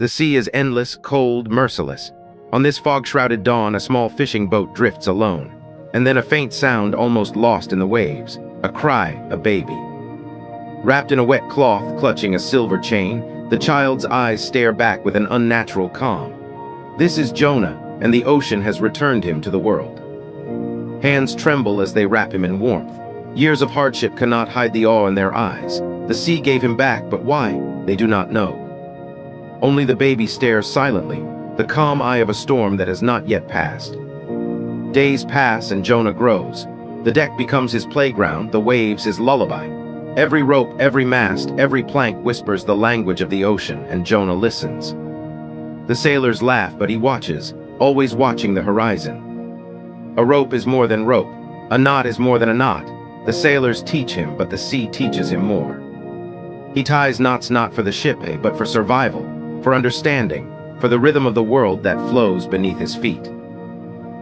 The sea is endless, cold, merciless. On this fog-shrouded dawn, a small fishing boat drifts alone. And then a faint sound almost lost in the waves. A cry, a baby. Wrapped in a wet cloth, clutching a silver chain, the child's eyes stare back with an unnatural calm. This is Jonah, and the ocean has returned him to the world. Hands tremble as they wrap him in warmth. Years of hardship cannot hide the awe in their eyes. The sea gave him back, but why? They do not know. Only the baby stares silently, the calm eye of a storm that has not yet passed. Days pass and Jonah grows. The deck becomes his playground, the waves his lullaby. Every rope, every mast, every plank whispers the language of the ocean, and Jonah listens. The sailors laugh, but he watches, always watching the horizon. A rope is more than rope. A knot is more than a knot. The sailors teach him, but the sea teaches him more. He ties knots not for the ship, but for survival, for understanding, for the rhythm of the world that flows beneath his feet.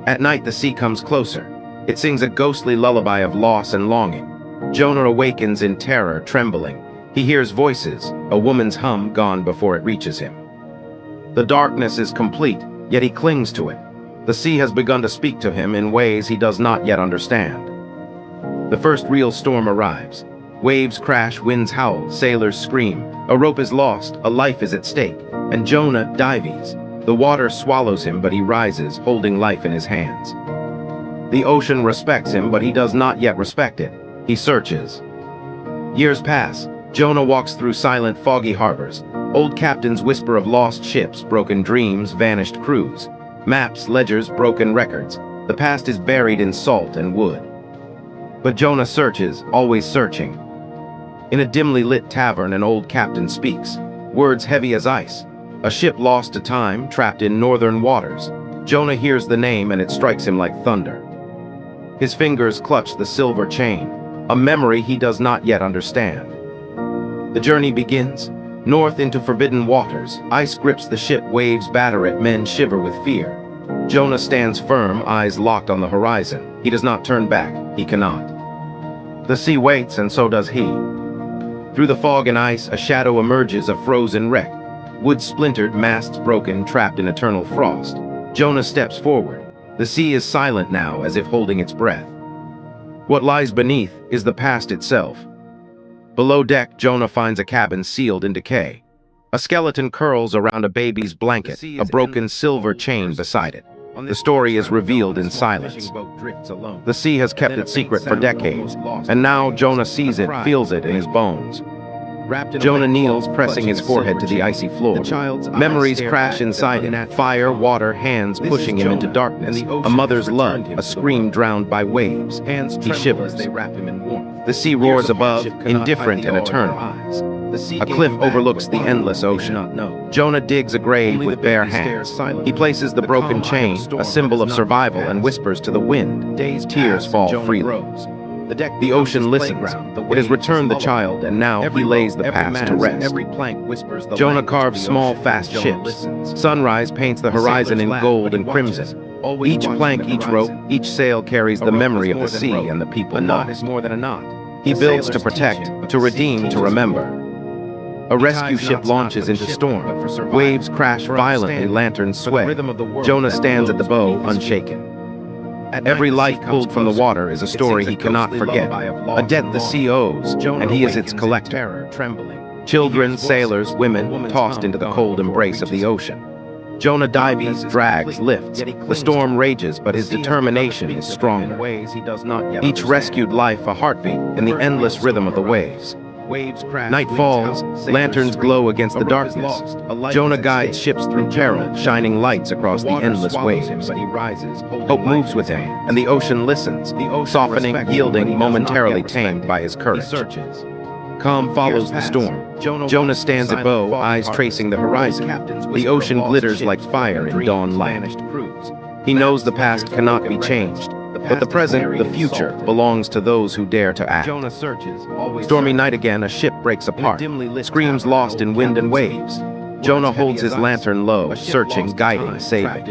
At night the sea comes closer. It sings a ghostly lullaby of loss and longing. Jonah awakens in terror, trembling. He hears voices, a woman's hum gone before it reaches him. The darkness is complete, yet he clings to it. The sea has begun to speak to him in ways he does not yet understand. The first real storm arrives. Waves crash, winds howl, sailors scream. A rope is lost, a life is at stake, and Jonah dives. The water swallows him, but he rises, holding life in his hands. The ocean respects him, but he does not yet respect it. He searches. Years pass. Jonah walks through silent, foggy harbors. Old captains whisper of lost ships, broken dreams, vanished crews. Maps, ledgers, broken records. The past is buried in salt and wood. But Jonah searches, always searching. In a dimly lit tavern, an old captain speaks, words heavy as ice. A ship lost to time, trapped in northern waters. Jonah hears the name and it strikes him like thunder. His fingers clutch the silver chain, a memory he does not yet understand. The journey begins. North into forbidden waters. Ice grips the ship, waves batter it, men shiver with fear. Jonah stands firm, eyes locked on the horizon. He does not turn back. He cannot. The sea waits, and so does he. Through the fog and ice, a shadow emerges, a frozen wreck. Wood splintered, masts broken, trapped in eternal frost. Jonah steps forward. The sea is silent now, as if holding its breath. What lies beneath is the past itself. Below deck, Jonah finds a cabin sealed in decay. A skeleton curls around a baby's blanket, a broken silver chain beside it. The story is revealed in silence. The sea has kept it secret for decades, and now Jonah sees it, feels it in his bones. Jonah kneels, pressing his forehead to the icy floor. Memories crash inside him, fire, water, hands pushing him into darkness. A mother's love, a scream drowned by waves. He shivers. The sea roars above, indifferent and eternal. A cliff overlooks the endless ocean. Jonah digs a grave with bare hands. He places the broken chain, a symbol of survival, and whispers to the wind. Tears fall freely. The ocean listens. It has returned the child, and now he lays the past to rest. Jonah carves small, fast ships. Sunrise paints the horizon in gold and crimson. Each plank, each rope, each sail carries the memory of the sea and the people lost. He builds to protect, to redeem, to remember. A rescue ship launches into storm. Waves crash violently, lanterns sway. Jonah stands at the bow, unshaken. Every life pulled from the water is a story he cannot forget, a debt the sea owes, and he is its collector. Children, sailors, women, tossed into the cold embrace of the ocean. Jonah dives, drags, lifts. The storm rages, but his determination is stronger. Each rescued life a heartbeat in the endless rhythm of the waves. Night falls, lanterns glow against the darkness. Jonah guides ships through peril, shining lights across the endless waves. Hope moves with him, and the ocean listens, softening, yielding, momentarily tamed by his courage. Calm follows the storm. Jonah stands at bow, eyes tracing the horizon. The ocean glitters like fire in dawn light. He knows the past cannot be changed, but the present, the future, belongs to those who dare to act. Stormy night again, a ship breaks apart, screams lost in wind and waves. Jonah holds his lantern low, searching, guiding, saving.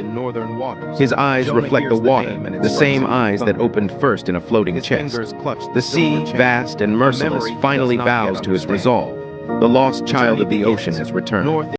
His eyes reflect the water, the same eyes that opened first in a floating chest. The sea, vast and merciless, finally bows to his resolve. The lost child of the ocean has returned.